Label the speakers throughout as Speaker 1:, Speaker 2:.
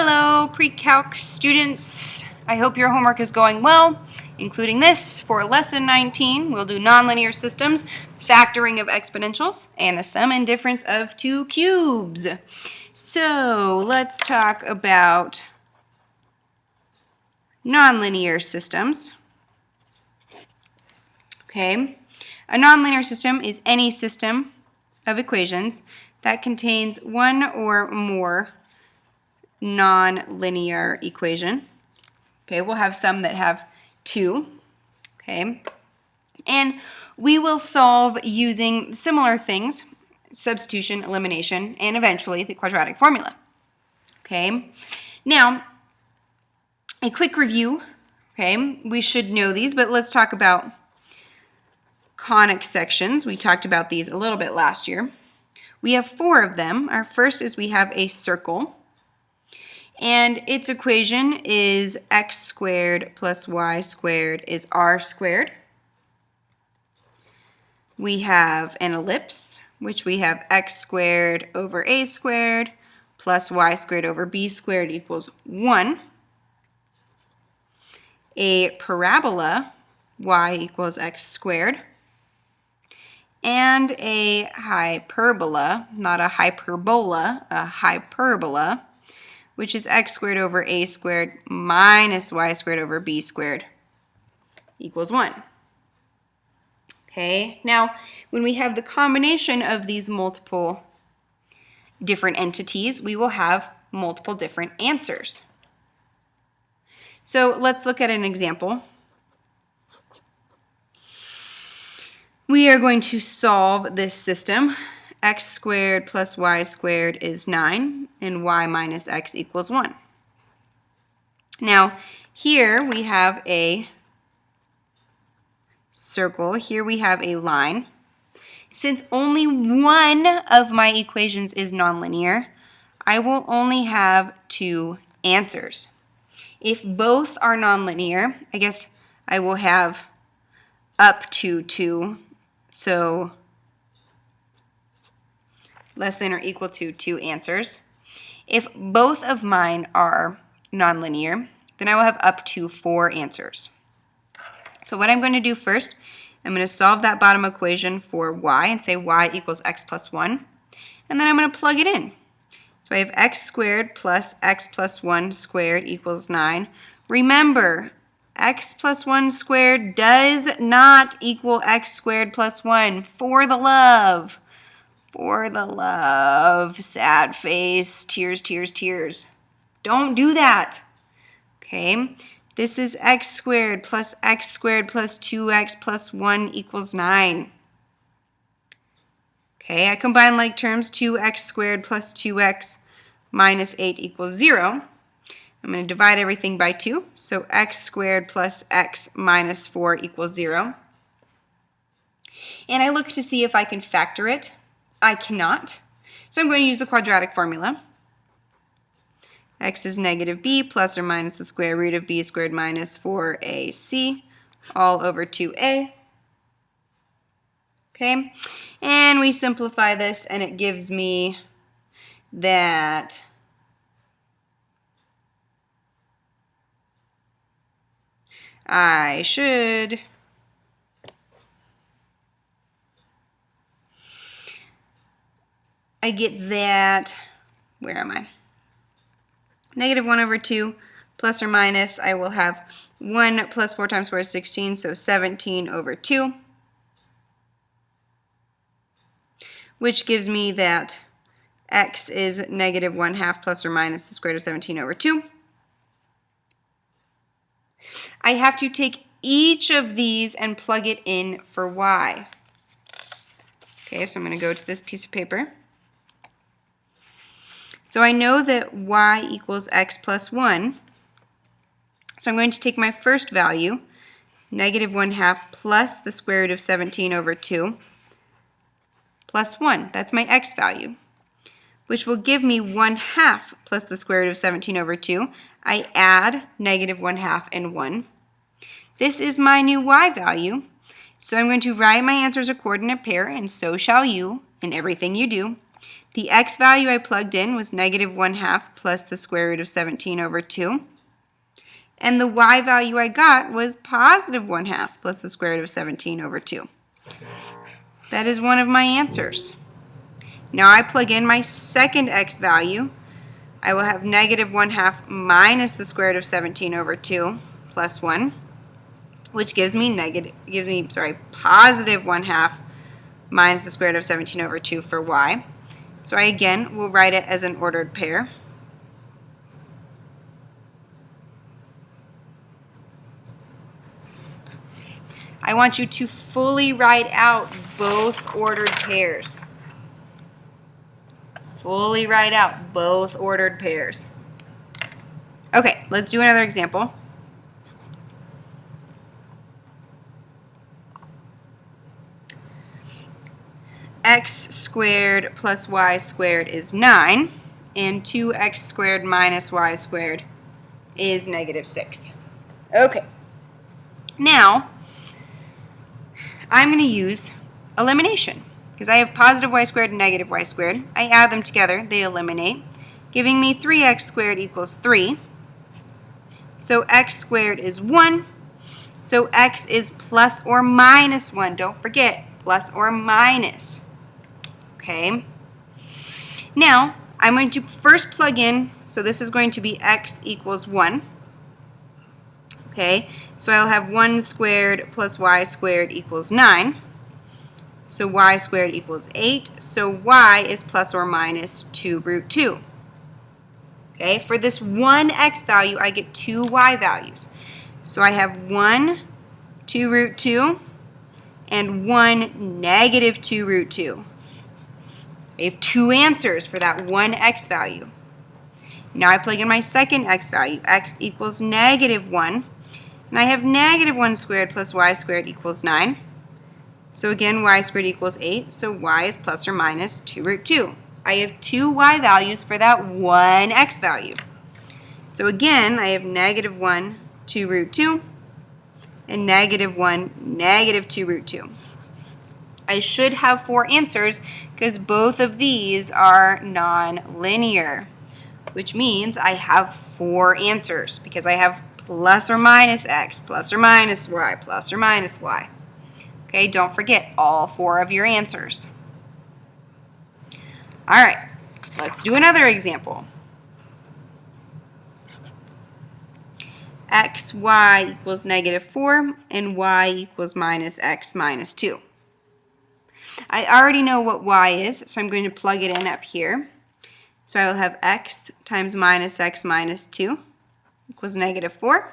Speaker 1: Hello, pre-calc students. I hope your homework is going well, including this. For lesson 19, we'll do nonlinear systems, factoring of exponentials, and the sum and difference of two cubes. So let's talk about nonlinear systems. Okay, a nonlinear system is any system of equations that contains one or more non-linear equation. Okay, we'll have some that have two. Okay, and we will solve using similar things: substitution, elimination, and eventually the quadratic formula. Okay, now a quick review. Okay, we should know these, but let's talk about conic sections. We talked about these a little bit last year. We have four of them. Our first is we have a circle, and its equation is x squared plus y squared is r squared. We have an ellipse, which we have x squared over a squared plus y squared over b squared equals 1. A parabola, y equals x squared. And a hyperbola, not a hyperbola, a hyperbola, which is x squared over a squared minus y squared over b squared equals 1. Okay, now when we have the combination of these multiple different entities, we will have multiple different answers. So let's look at an example. We are going to solve this system. X squared plus y squared is 9, and y minus x equals 1. Now, here we have a circle. Here we have a line. Since only one of my equations is nonlinear, I will only have two answers. If both are nonlinear, I guess I will have up to 2. So less than or equal to 2 answers. If both of mine are nonlinear, then I will have up to 4 answers. So what I'm going to do first, I'm going to solve that bottom equation for y and say y equals x plus 1. And then I'm going to plug it in. So I have x squared plus x plus 1 squared equals 9. Remember, x plus 1 squared does not equal x squared plus 1. For the love. For the love. Sad face. Tears, tears, tears. Don't do that. Okay. This is x squared plus 2x plus 1 equals 9. Okay, I combine like terms. 2x squared plus 2x minus 8 equals 0. I'm going to divide everything by 2. So x squared plus x minus 4 equals 0. And I look to see if I can factor it. I cannot. So I'm going to use the quadratic formula. X is negative b plus or minus the square root of b squared minus 4ac all over 2a. Okay, and we simplify this and it gives me that I get that, where am I? Negative 1 over 2 plus or minus, I will have 1 plus 4 times 4 is 16, so 17 over 2, which gives me that x is negative 1/2 plus or minus the square root of 17 over 2. I have to take each of these and plug it in for y. Okay, so I'm going to go to this piece of paper. So I know that y equals x plus 1. So I'm going to take my first value, negative 1/2 plus the square root of 17 over 2, plus 1. That's my x value, which will give me 1/2 plus the square root of 17 over 2. I add negative 1/2 and 1. This is my new y value. So I'm going to write my answers a coordinate pair, and so shall you in everything you do. The x value I plugged in was -1/2 plus the square root of 17 over 2. And the y value I got was +1/2 plus the square root of 17 over 2. That is one of my answers. Now I plug in my second x value. I will have -1/2 minus the square root of 17 over 2 plus 1, which gives me +1/2 minus the square root of 17 over 2 for y. So I again will write it as an ordered pair. I want you to fully write out both ordered pairs. Fully write out both ordered pairs. Okay, let's do another example. X squared plus y squared is 9, and 2x squared minus y squared is -6. Okay, now I'm going to use elimination because I have positive y squared and negative y squared. I add them together, they eliminate, giving me 3x squared equals 3. So x squared is 1. So x is plus or minus 1. Don't forget, plus or minus. Okay. Now, I'm going to first plug in, so this is going to be x equals 1. Okay, so I'll have 1 squared plus y squared equals 9. So y squared equals 8. So y is plus or minus 2√2. Okay, for this one x value, I get two y values. So I have 1 2√2 and 1 -2√2. I have two answers for that one x value. Now I plug in my second x value. X equals -1. And I have -1 squared plus y squared equals 9. So again, y squared equals 8. So y is plus or minus 2√2. I have two y values for that one x value. So again, I have -1 2√2 and -1 -2√2. I should have four answers because both of these are non-linear, which means I have four answers because I have plus or minus x, plus or minus y, plus or minus y. Okay, don't forget all four of your answers. All right, let's do another example. xy equals -4 and y equals -x minus 2. I already know what y is, so I'm going to plug it in up here. So I will have x times -x minus 2 equals -4.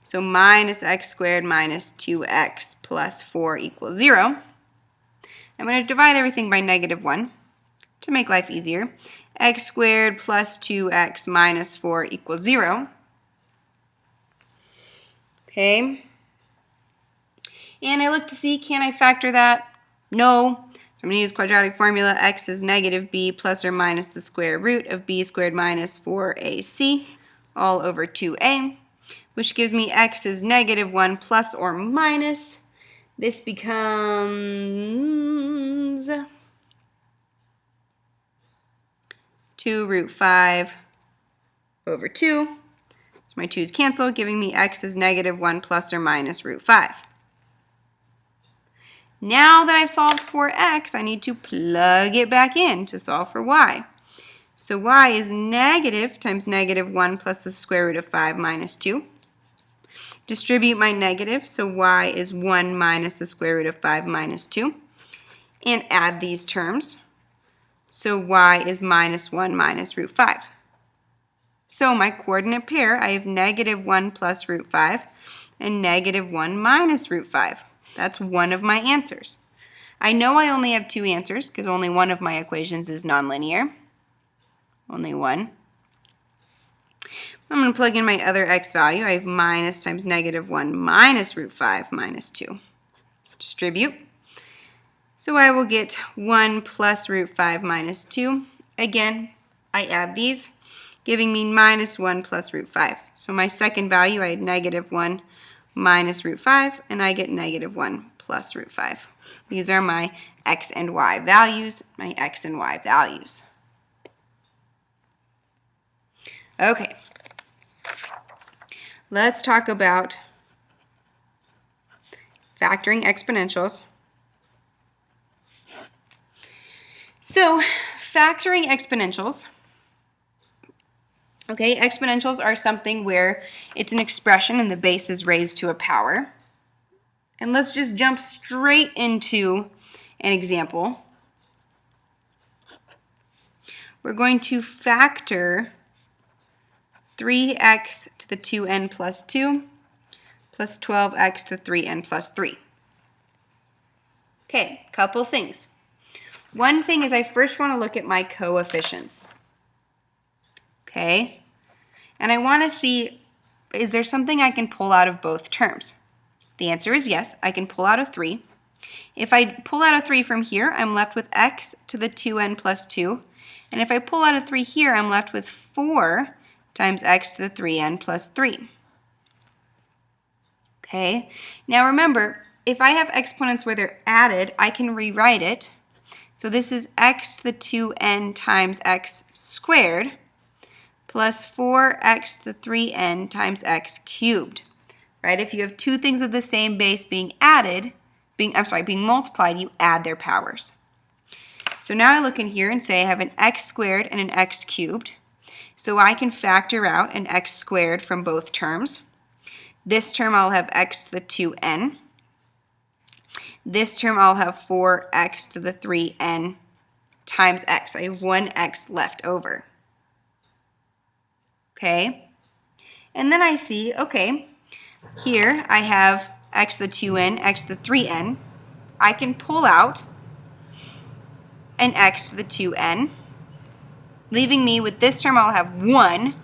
Speaker 1: So minus x squared minus 2x plus 4 equals 0. I'm going to divide everything by -1 to make life easier. X squared plus 2x minus 4 equals 0. Okay. And I look to see, can I factor that? No. So I'm going to use quadratic formula. X is -b plus or minus the square root of b squared minus 4ac all over 2a, which gives me x is -1 plus or minus. This becomes 2√5 over 2. So my 2's cancel, giving me x is -1 plus or minus √5. Now that I've solved for x, I need to plug it back in to solve for y. So y is negative times -1 plus the square root of 5 minus 2. Distribute my negative, so y is 1 minus the square root of 5 minus 2. And add these terms. So y is -1 minus √5. So my coordinate pair, I have -1 plus √5 and -1 minus √5. That's one of my answers. I know I only have two answers because only one of my equations is nonlinear. Only one. I'm going to plug in my other x value. I have minus times -1 minus √5 minus 2. Distribute. So I will get 1 plus √5 minus 2. Again, I add these, giving me -1 plus √5. So my second value, I had -1 minus √5, and I get -1 plus √5. These are my x and y values, Okay. Let's talk about factoring exponentials. So, factoring exponentials, okay, exponentials are something where it's an expression and the base is raised to a power. And let's just jump straight into an example. We're going to factor 3x to the 2n plus 2 plus 12x to the 3n plus 3. Okay, couple things. One thing is I first want to look at my coefficients. Okay, and I want to see, is there something I can pull out of both terms? The answer is yes, I can pull out a 3. If I pull out a 3 from here, I'm left with x to the 2n plus 2. And if I pull out a 3 here, I'm left with 4 times x to the 3n plus 3. Okay, now remember, if I have exponents where they're added, I can rewrite it. So this is x to the 2n times x squared plus 4x to the 3n times x cubed. Right? If you have two things of the same base being multiplied, you add their powers. So now I look in here and say I have an x squared and an x cubed. So I can factor out an x squared from both terms. This term I'll have x to the 2n. This term I'll have 4x to the 3n times x. I have one x left over. Okay? And then I see, okay, here I have x to the 2n, x to the 3n. I can pull out an x to the 2n, leaving me with this term I'll have 1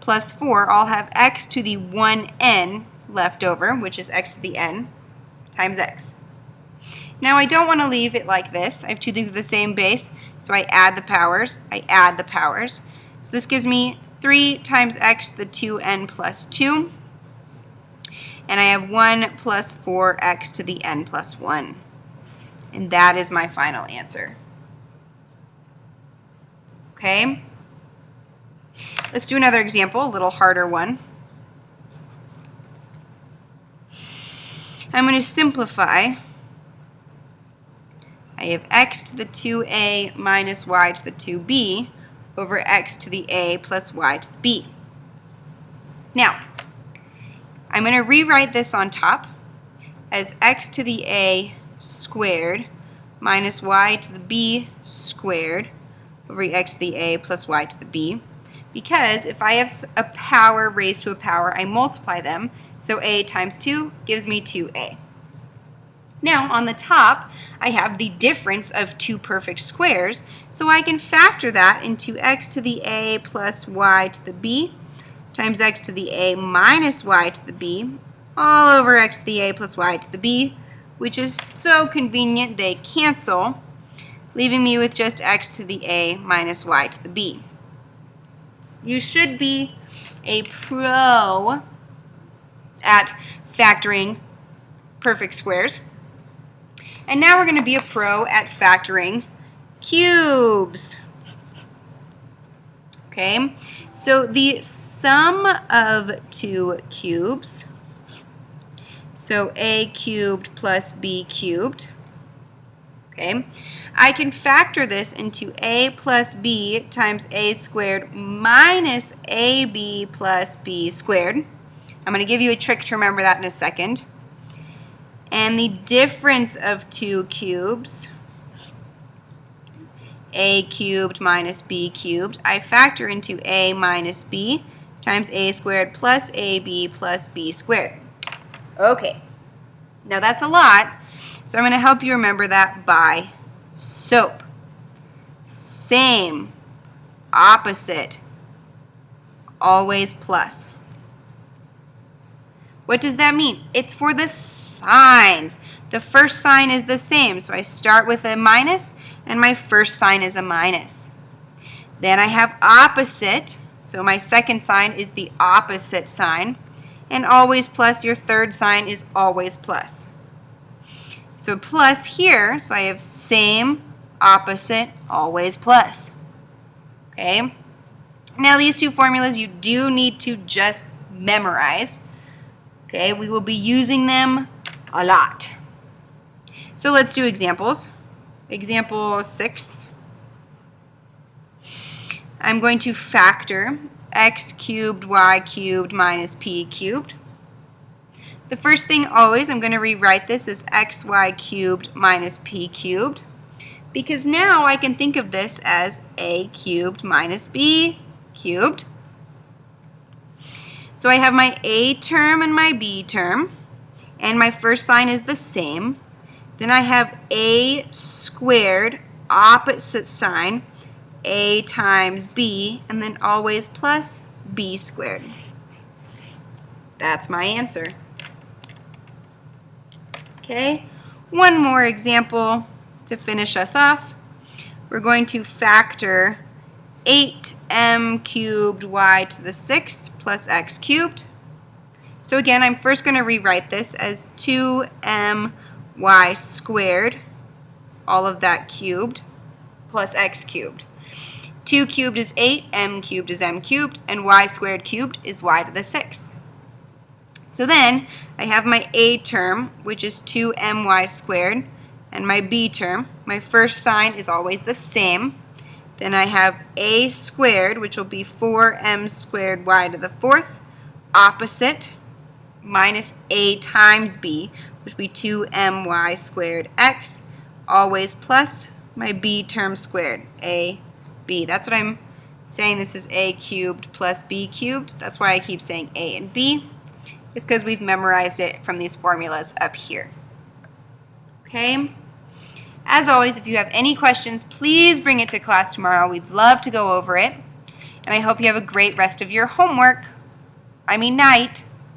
Speaker 1: plus 4. I'll have x to the 1n left over, which is x to the n times x. Now I don't want to leave it like this. I have two things of the same base, so I add the powers. So this gives me 3 times x to the 2n plus 2. And I have 1 plus 4x to the n plus 1. And that is my final answer. Okay? Let's do another example, a little harder one. I'm going to simplify. I have x to the 2a minus y to the 2b over x to the a plus y to the b. Now, I'm going to rewrite this on top as x to the a squared minus y to the b squared over x to the a plus y to the b. Because if I have a power raised to a power, I multiply them. So a times 2 gives me 2a. Now, on the top, I have the difference of two perfect squares, so I can factor that into x to the a plus y to the b times x to the a minus y to the b all over x to the a plus y to the b, which is so convenient they cancel, leaving me with just x to the a minus y to the b. You should be a pro at factoring perfect squares. And now we're going to be a pro at factoring cubes. Okay, so the sum of two cubes, so a cubed plus b cubed, okay, I can factor this into a plus b times a squared minus ab plus b squared. I'm going to give you a trick to remember that in a second. And the difference of two cubes, a cubed minus b cubed, I factor into a minus b times a squared plus ab plus b squared. Okay, now that's a lot, so I'm going to help you remember that by SOAP. Same, opposite, always plus. What does that mean? It's for the signs. The first sign is the same, so I start with a minus, and my first sign is a minus. Then I have opposite, so my second sign is the opposite sign, and always plus, your third sign is always plus. So plus here, so I have same, opposite, always plus. Okay? Now these two formulas you do need to just memorize. Okay, we will be using them a lot. So let's do examples. Example 6. I'm going to factor x cubed y cubed minus p cubed. The first thing always, I'm going to rewrite this as xy cubed minus p cubed, because now I can think of this as a cubed minus b cubed. So I have my a term and my b term, and my first sign is the same. Then I have a squared, opposite sign, a times b, and then always plus b squared. That's my answer. Okay, one more example to finish us off. We're going to factor 8m cubed y to the 6th plus x cubed. So again, I'm first going to rewrite this as 2my squared, all of that cubed, plus x cubed. 2 cubed is 8, m cubed is m cubed, and y squared cubed is y to the 6th. So then I have my a term, which is 2my squared, and my b term. My first sign is always the same. Then I have a squared, which will be 4m squared y to the 4th, opposite, minus a times b, which would be 2my squared x, always plus my b term squared, a, b. That's what I'm saying. This is a cubed plus b cubed. That's why I keep saying a and b. It's because we've memorized it from these formulas up here. Okay? As always, if you have any questions, please bring it to class tomorrow. We'd love to go over it. And I hope you have a great rest of your night.